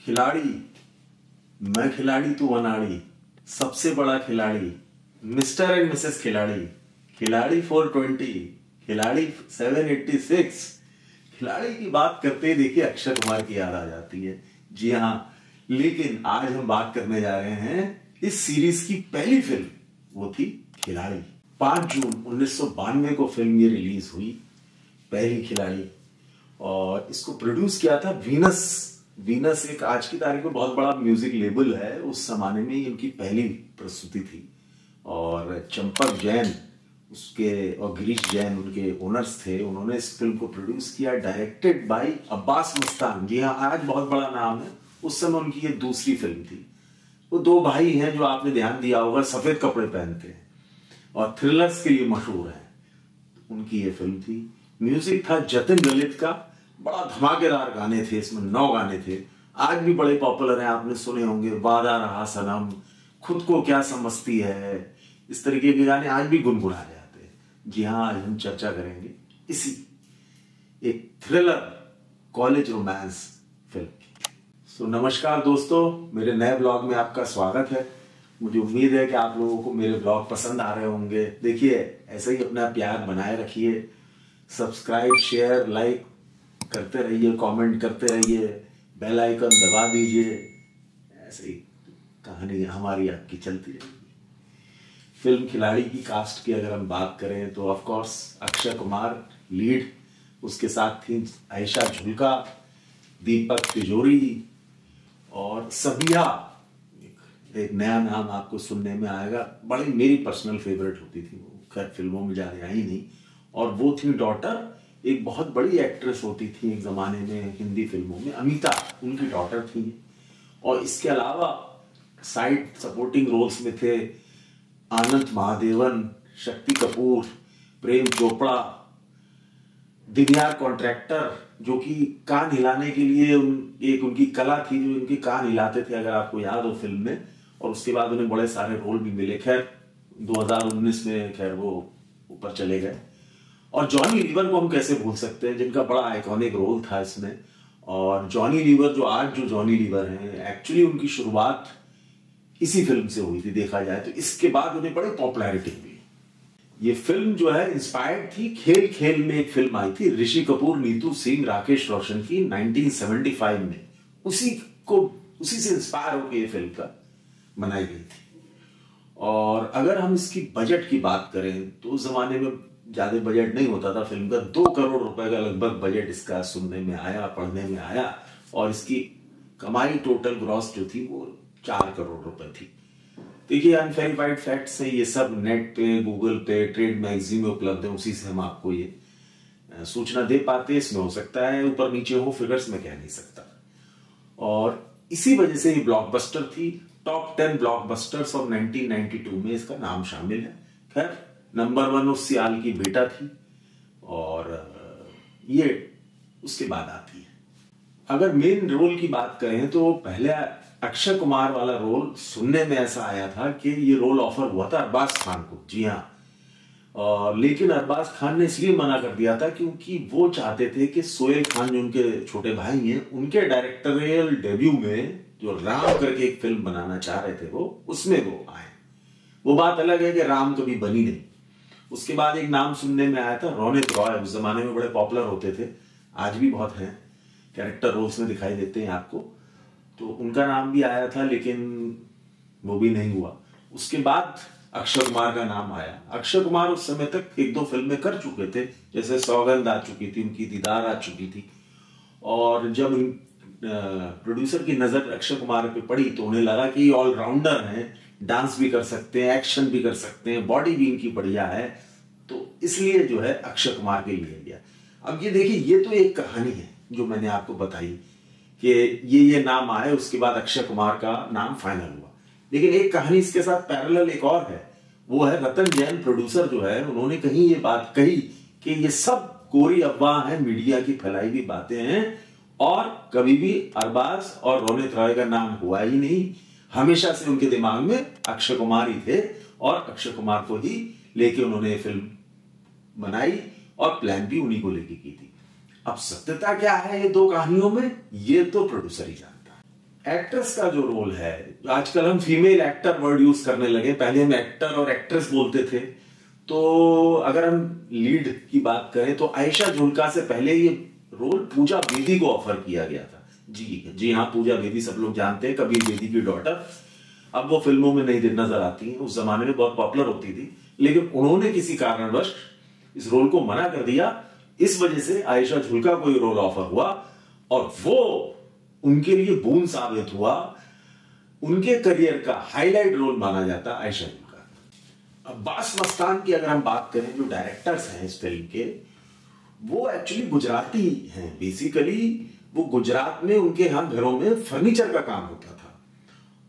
खिलाड़ी, मैं खिलाड़ी तू अनाड़ी, सबसे बड़ा खिलाड़ी, मिस्टर एंड मिसेस खिलाड़ी, खिलाड़ी 420, खिलाड़ी 786। खिलाड़ी की बात करते ही देखिए अक्षय कुमार की याद आ जाती है। जी हाँ, लेकिन आज हम बात करने जा रहे हैं इस सीरीज की पहली फिल्म, वो थी खिलाड़ी। 5 जून 1992 को फिल्म ये रिलीज हुई, पहली खिलाड़ी। और इसको प्रोड्यूस किया था वीनस। वीनस एक आज की तारीख में बहुत बड़ा म्यूजिक लेबल है, उस जमाने में इनकी पहली प्रस्तुति थी। और चंपक जैन उसके और गिरीश जैन उनके ओनर्स थे। उन्होंने इस फिल्म को प्रोड्यूस किया, डायरेक्टेड बाय अब्बास मस्तान। जी हाँ, आज बहुत बड़ा नाम है, उस समय उनकी ये दूसरी फिल्म थी। वो दो भाई हैं जो आपने ध्यान दिया होगा, सफेद कपड़े पहनते हैं और थ्रिलर्स के लिए मशहूर हैं। उनकी ये फिल्म थी। म्यूजिक था जतिन ललित का। बड़ा धमाकेदार गाने थे इसमें, 9 गाने थे, आज भी बड़े पॉपुलर हैं, आपने सुने होंगे। वादा रहा सनम, खुद को क्या समझती है, इस तरीके के गाने आज भी गुनगुनाए जाते हैं। जी हाँ, आज हम चर्चा करेंगे इसी एक थ्रिलर कॉलेज रोमांस फिल्म की। नमस्कार दोस्तों, मेरे नए ब्लॉग में आपका स्वागत है। मुझे उम्मीद है कि आप लोगों को मेरे ब्लॉग पसंद आ रहे होंगे। देखिए, ऐसे ही अपना प्यार बनाए रखिए, सब्सक्राइब, शेयर, लाइक करते रहिए, कमेंट करते रहिए, बेल आइकन दबा दीजिए। ऐसे ही कहानी हमारी आपकी चलती रहेगी। फिल्म खिलाड़ी की कास्ट की अगर हम बात करें तो of course Akshay Kumar lead, उसके साथ थी आयशा झुल्का, दीपक तिजोरी और सबिया। एक नया नाम आपको सुनने में आएगा, बड़ी मेरी पर्सनल फेवरेट होती थी वो, खैर फिल्मों में ज़्यादा आई नहीं। और वो थी डॉटर, एक बहुत बड़ी एक्ट्रेस होती थी एक जमाने में हिंदी फिल्मों में, अमिता, उनकी डॉटर थी। और इसके अलावा साइड सपोर्टिंग रोल्स में थे आनंद महादेवन, शक्ति कपूर, प्रेम चोपड़ा, दिनयार कॉन्ट्रैक्टर, जो कि कान हिलाने के लिए एक उनकी कला थी, जो उनके कान हिलाते थे, अगर आपको याद हो फिल्म में। और उसके बाद उन्हें बड़े सारे रोल भी मिले। खैर 2019 में खैर वो ऊपर चले गए। और जॉनी लीवर को हम कैसे भूल सकते हैं, जिनका बड़ा आइकॉनिक रोल था इसमें। और जॉनी लीवर जो आज जो जॉनी लीवर हैं, एक्चुअली उनकी शुरुआत इसी फिल्म से हुई थी देखा जाए तो। इसके बाद उन्हें बड़ी पॉपुलैरिटी मिली। ये फिल्म जो है इंस्पायर्ड थी खेल खेल में, एक फिल्म आई थी ऋषि कपूर, नीतू सिंह, राकेश रोशन की 1975 में। उसी से इंस्पायर होकर ये फिल्म का बनाई गई थी। और अगर हम इसकी बजट की बात करें तो उस जमाने में ज्यादा बजट नहीं होता था फिल्म का। 2 करोड़ रुपए का लगभग बजट इसका सुनने में आया, पढ़ने में आया। और इसकी कमाई टोटल ग्रॉस जो थी वो 4 करोड़ रुपए थी। देखिए, अनवेरिफाइड फैक्ट्स है ये सब, नेट पे, गूगल पे, ट्रेड मैगजीन में उपलब्ध है, उसी से हम आपको ये सूचना दे पाते हैं। इसमें हो सकता है ऊपर नीचे हो, फिगर्स में कह नहीं सकता। और इसी वजह से ये ब्लॉकबस्टर थी। टॉप 10 ब्लॉकबस्टर्स ऑफ 1992 में इसका नाम शामिल है। खैर नंबर 1 उस साल की बेटा थी। और ये उसके बाद आती है। अगर मेन रोल की बात करें तो पहले अक्षय कुमार वाला रोल सुनने में ऐसा आया था कि ये रोल ऑफर हुआ था अरबाज खान को। जी हाँ, और लेकिन अरबाज खान ने इसलिए मना कर दिया था क्योंकि वो चाहते थे कि सोहेल खान जो उनके छोटे भाई हैं, उनके डायरेक्टोरियल डेब्यू में जो राम करके एक फिल्म बनाना चाह रहे थे वो, उसमें वो आए। वो बात अलग है कि राम कभी बनी नहीं। उसके बाद एक नाम सुनने में आया था रोनित रॉय, उस जमाने में बड़े पॉपुलर होते थे, आज भी बहुत हैं, कैरेक्टर रोल्स में दिखाई देते हैं आपको। तो उनका नाम भी आया था, लेकिन वो भी नहीं हुआ। उसके बाद अक्षय कुमार का नाम आया। अक्षय कुमार उस समय तक 1-2 फिल्में कर चुके थे, जैसे सौगंध आ चुकी थी उनकी, दीदार आ चुकी थी। और जब प्रोड्यूसर की नजर अक्षय कुमार पे पड़ी तो उन्हें लगा कि ये ऑलराउंडर हैं, डांस भी कर सकते हैं, एक्शन भी कर सकते हैं, बॉडी भी इनकी बढ़िया है, तो इसलिए जो है अक्षय कुमार के लिए गया। अब ये देखिए, ये तो एक कहानी है जो मैंने आपको बताई कि ये नाम आए, उसके बाद अक्षय कुमार का नाम फाइनल हुआ। लेकिन एक कहानी इसके साथ पैरेलल एक और है, वो है रतन जैन प्रोड्यूसर जो है, उन्होंने कहीं ये बात कही कि ये सब कोरी अफवाह है, मीडिया की फैलाई हुई बातें हैं, और कभी भी अरबाज और रोनित रॉय का नाम हुआ ही नहीं। हमेशा से उनके दिमाग में अक्षय कुमार ही थे और अक्षय कुमार को ही लेके उन्होंने फिल्म बनाई और प्लान भी उन्हीं को लेके की थी। अब सत्यता क्या है ये दो कहानियों में, ये तो प्रोड्यूसर ही जानता है। एक्ट्रेस का जो रोल है, आजकल हम फीमेल एक्टर वर्ड यूज करने लगे, पहले हम एक्टर और एक्ट्रेस बोलते थे। तो अगर हम लीड की बात करें तो आयशा झुल्का से पहले ये रोल पूजा बेदी को ऑफर किया गया था। जी हाँ, पूजा बेदी सब लोग जानते हैं, कबीर बेदी की डॉटर। अब वो फिल्मों में नहीं नजर आती हैं, उस जमाने में बहुत पॉपुलर होती थी, लेकिन उन्होंने किसी कारणवश इस रोल को मना कर दिया। इस वजह से आयशा झुल्का को ये रोल ऑफर हुआ और वो उनके लिए बूंद साबित हुआ। उनके करियर का हाईलाइट रोल माना जाता आयशा झुल्का। अब्बास मस्तान की अगर हम बात करें, जो डायरेक्टर्स हैं इस फिल्म के, वो एक्चुअली गुजराती हैं। बेसिकली वो गुजरात में उनके यहां घरों में फर्नीचर का काम होता था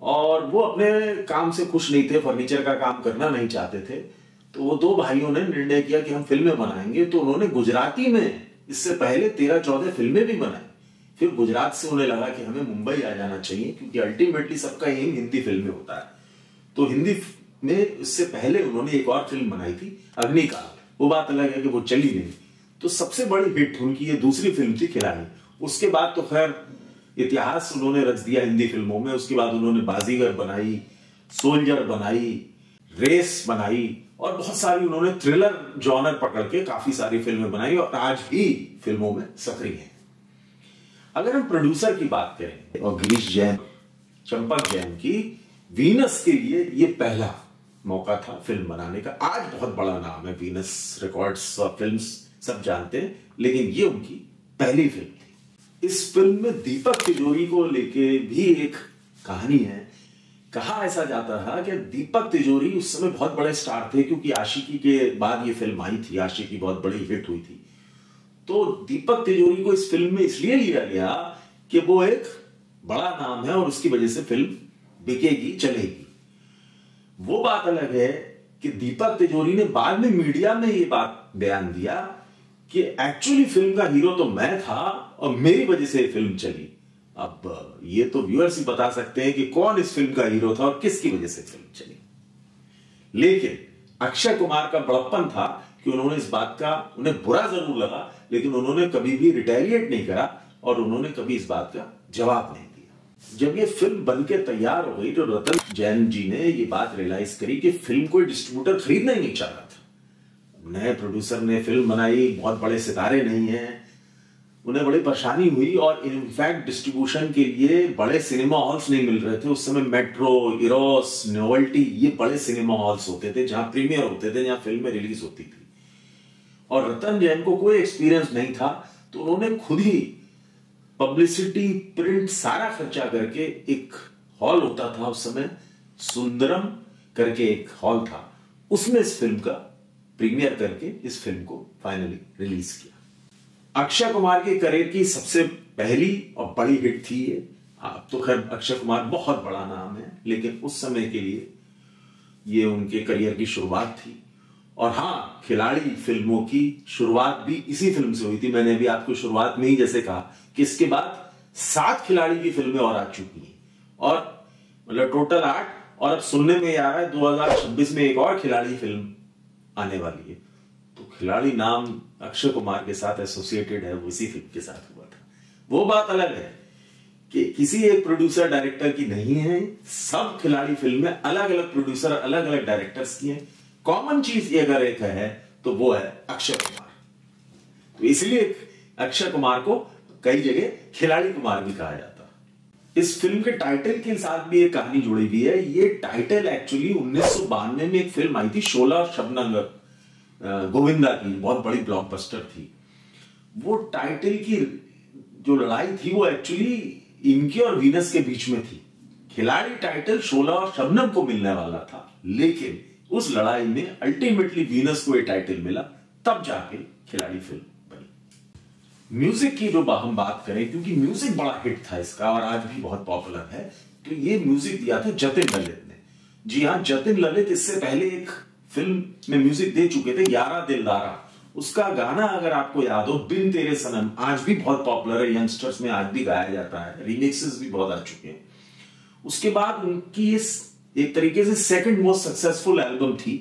और वो अपने काम से खुश नहीं थे, फर्नीचर का काम करना नहीं चाहते थे। तो वो दो भाइयों ने निर्णय किया कि हम फिल्में बनाएंगे। तो उन्होंने गुजराती में इससे पहले 13-14 फिल्में भी बनाई। फिर गुजरात से उन्हें लगा कि हमें मुंबई आ जाना चाहिए, क्योंकि अल्टीमेटली सबका एम हिंदी फिल्में होता है। तो हिंदी में इससे पहले उन्होंने एक और फिल्म बनाई थी अग्निकाल। वो बात अलग है कि वो चली नहीं। तो सबसे बड़ी हिट उनकी ये दूसरी फिल्म थी खिलाड़ी। उसके बाद तो खैर इतिहास उन्होंने रच दिया हिंदी फिल्मों में। उसके बाद उन्होंने बाजीगर बनाई, सोल्जर बनाई, रेस बनाई और बहुत सारी उन्होंने थ्रिलर जॉनर पकड़ के काफी सारी फिल्में बनाई और आज भी फिल्मों में सक्रिय हैं। अगर हम प्रोड्यूसर की बात करें और गिरीश जैन, चंपक जैन की वीनस के लिए ये पहला मौका था फिल्म बनाने का। आज बहुत बड़ा नाम है, वीनस रिकॉर्ड्स और फिल्म्स सब जानते हैं, लेकिन ये उनकी पहली फिल्म थी। इस फिल्म में दीपक तिजोरी को लेके भी एक कहानी है। कहा ऐसा जाता था कि दीपक तिजोरी उस समय बहुत बड़े स्टार थे, क्योंकि आशिकी के बाद ये फिल्म आई थी। आशिकी बहुत बड़ी हिट हुई थी। तो दीपक तिजोरी को इस फिल्म में इसलिए लिया गया कि वो एक बड़ा नाम है और उसकी वजह से फिल्म बिकेगी, चलेगी। वो बात अलग है कि दीपक तिजोरी ने बाद में मीडिया में ये बात बयान दिया कि एक्चुअली फिल्म का हीरो तो मैं था और मेरी वजह से ये फिल्म चली। अब ये तो व्यूअर्स ही बता सकते हैं कि कौन इस फिल्म का हीरो था और किसकी वजह से फिल्म चली। लेकिन अक्षय कुमार का बड़प्पन था कि उन्होंने इस बात का, उन्हें बुरा जरूर लगा, लेकिन उन्होंने कभी भी रिटेलिएट नहीं करा और उन्होंने कभी इस बात का जवाब नहीं दिया। जब ये फिल्म बनके तैयार हो गई तो रतन जैन जी ने ये बात रियलाइज करी कि फिल्म कोई डिस्ट्रीब्यूटर खरीदना ही नहीं चाह रहा था। नए प्रोड्यूसर ने फिल्म बनाई, बहुत बड़े सितारे नहीं हैं, उन्हें बड़ी परेशानी हुई और इनफैक्ट डिस्ट्रीब्यूशन के लिए बड़े सिनेमा हॉल्स नहीं मिल रहे थे। उस समय मेट्रो, इरोस, नोवेल्टी, ये बड़े सिनेमा हॉल्स होते थे जहां प्रीमियर होते थे, जहां फिल्में रिलीज होती थी। और रतन जैन को कोई एक्सपीरियंस नहीं था, तो उन्होंने खुद ही पब्लिसिटी, प्रिंट सारा खर्चा करके, एक हॉल होता था उस समय, सुंदरम करके एक हॉल था, उसमें इस फिल्म का प्रीमियर करके इस फिल्म को फाइनली रिलीज किया। अक्षय कुमार के करियर की सबसे पहली और बड़ी हिट थी ये। अब तो खैर अक्षय कुमार बहुत बड़ा नाम है, लेकिन उस समय के लिए ये उनके करियर की शुरुआत थी। और हाँ, खिलाड़ी फिल्मों की शुरुआत भी इसी फिल्म से हुई थी। मैंने अभी आपको शुरुआत में ही जैसे कहा कि इसके बाद 7 खिलाड़ी की फिल्में और आ चुकी हैं, और मतलब टोटल 8, और अब सुनने में आ रहा है 2026 में एक और खिलाड़ी फिल्म आने वाली है। तो खिलाड़ी नाम अक्षय कुमार के साथ एसोसिएटेड है, वो इसी फिल्म के साथ हुआ था। वो बात अलग है कि किसी एक प्रोड्यूसर डायरेक्टर की नहीं है, सब खिलाड़ी फिल्में अलग अलग प्रोड्यूसर, अलग अलग डायरेक्टर्स की हैं। कॉमन चीज ये अगर एक है तो वो है अक्षय कुमार। तो इसलिए अक्षय कुमार को कई जगह खिलाड़ी कुमार भी कहा जाता। इस फिल्म के टाइटल के साथ भी एक कहानी जुड़ी हुई है। ये टाइटल एक्चुअली 1992 में एक फिल्म आई थी, शोला शबनम गोविंदा की, बहुत बड़ी ब्लॉकबस्टर थी। वो टाइटल की जो लड़ाई थी वो एक्चुअली इनके और वीनस के बीच में थी। खिलाड़ी टाइटल शोला और शबनम को मिलने वाला था, लेकिन उस लड़ाई में अल्टीमेटली वीनस को ये टाइटल मिला, तब जाके खिलाड़ी फिल्म बनी। म्यूजिक की जो हम बात करें, क्योंकि म्यूजिक बड़ा हिट था इसका और आज भी बहुत पॉपुलर है, तो ये म्यूजिक दिया था जतिन ललित ने। जी हाँ, जतिन ललित इससे पहले एक फिल्म में म्यूजिक दे चुके थे, 11 दिलदारा। उसका गाना अगर आपको याद हो, बिन तेरे सनम, आज भी बहुत पॉपुलर है, यंगस्टर्स में आज भी गाया जाता है, रिमिक्सेस भी बहुत आ चुके हैं। उसके बाद उनकी इस एक तरीके से सेकंड मोस्ट सक्सेसफुल एल्बम थी।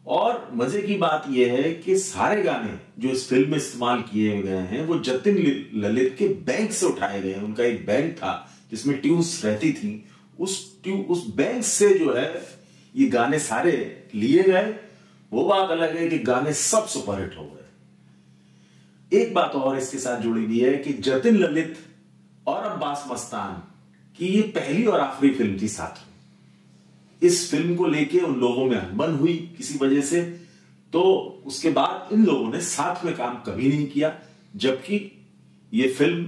और मजे की बात यह है कि सारे गाने जो इस फिल्म में इस्तेमाल किए गए हैं वो जतिन ललित के बैंक से उठाए गए हैं। उनका एक बैंक था जिसमें ट्यून्स रहती थी, उस बैंक से जो है ये गाने सारे लिए गए। वो बात अलग है कि गाने सब सुपरहिट हो गए। एक बात और इसके साथ जुड़ी हुई है कि जतिन ललित और अब्बास मस्तान की ये पहली और आखिरी फिल्म थी साथ में। इस फिल्म को लेके उन लोगों में अनबन हुई किसी वजह से, तो उसके बाद इन लोगों ने साथ में काम कभी नहीं किया, जबकि ये फिल्म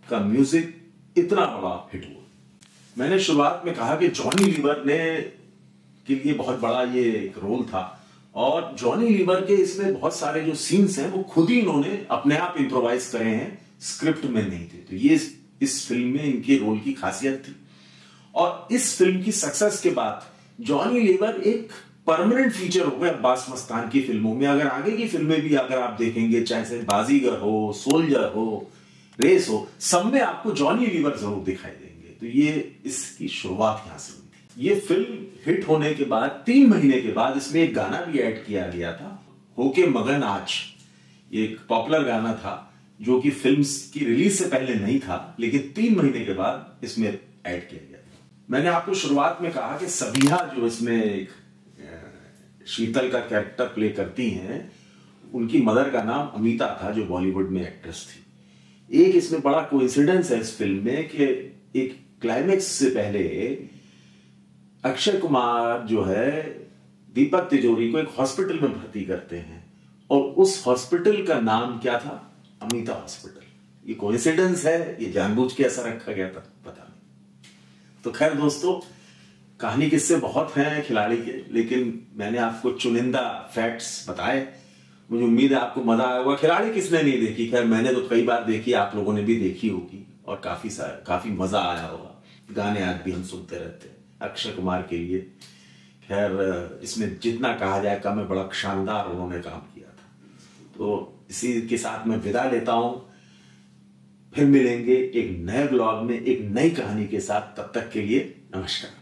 का म्यूजिक इतना बड़ा हिट हुआ। मैंने शुरुआत में कहा कि जॉनी लीवर ने के लिए बहुत बड़ा ये एक रोल था, और जॉनी लीवर के इसमें बहुत सारे जो सीन्स हैं वो खुद ही इन्होंने अपने आप इम्प्रोवाइज करे हैं, स्क्रिप्ट में नहीं थे। तो ये इस फिल्म में इनके रोल की खासियत थी। और इस फिल्म की सक्सेस के बाद जॉनी लीवर एक परमानेंट फीचर हो गए अब्बास मस्तान की फिल्मों में। अगर आगे की फिल्में भी अगर आप देखेंगे, चाहे बाजीगर हो, सोल्जर हो, रेस हो, सब में आपको जॉनी लीवर जरूर दिखाई देंगे। तो ये इसकी शुरुआत यहां से हुई थी। ये फिल्म हिट होने के बाद 3 महीने के बाद इसमें एक गाना भी ऐड किया गया था, होके मगन आज। ये एक पॉपुलर गाना था जो कि फिल्म की रिलीज से पहले नहीं था, लेकिन 3 महीने के बाद इसमें ऐड किया गया था। मैंने आपको शुरुआत में कहा कि सबिहा जो इसमें एक शीतल का कैरेक्टर प्ले करती हैं, उनकी मदर का नाम अमिता था, जो बॉलीवुड में एक्ट्रेस थी। एक इसमें बड़ा कोइंसिडेंस है इस फिल्म में कि एक क्लाइमेक्स से पहले अक्षय कुमार जो है दीपक तिजोरी को एक हॉस्पिटल में भर्ती करते हैं, और उस हॉस्पिटल का नाम क्या था? अमिता हॉस्पिटल। ये कोइंसिडेंस है, ये जानबूझ के ऐसा रखा गया था, पता नहीं। तो खैर दोस्तों, कहानी किस्से बहुत हैं खिलाड़ी के, लेकिन मैंने आपको चुनिंदा फैक्ट्स बताए। मुझे उम्मीद है आपको मजा आया होगा। खिलाड़ी किसने नहीं देखी? खैर मैंने तो कई बार देखी, आप लोगों ने भी देखी होगी, और काफी मजा आया होगा। गाने आज भी हम सुनते रहते हैं अक्षय कुमार के लिए। खैर इसमें जितना कहा जाए कम है, बड़ा शानदार उन्होंने काम किया था। तो इसी के साथ मैं विदा लेता हूं, फिर मिलेंगे एक नए ब्लॉग में एक नई कहानी के साथ। तब तक के लिए नमस्कार।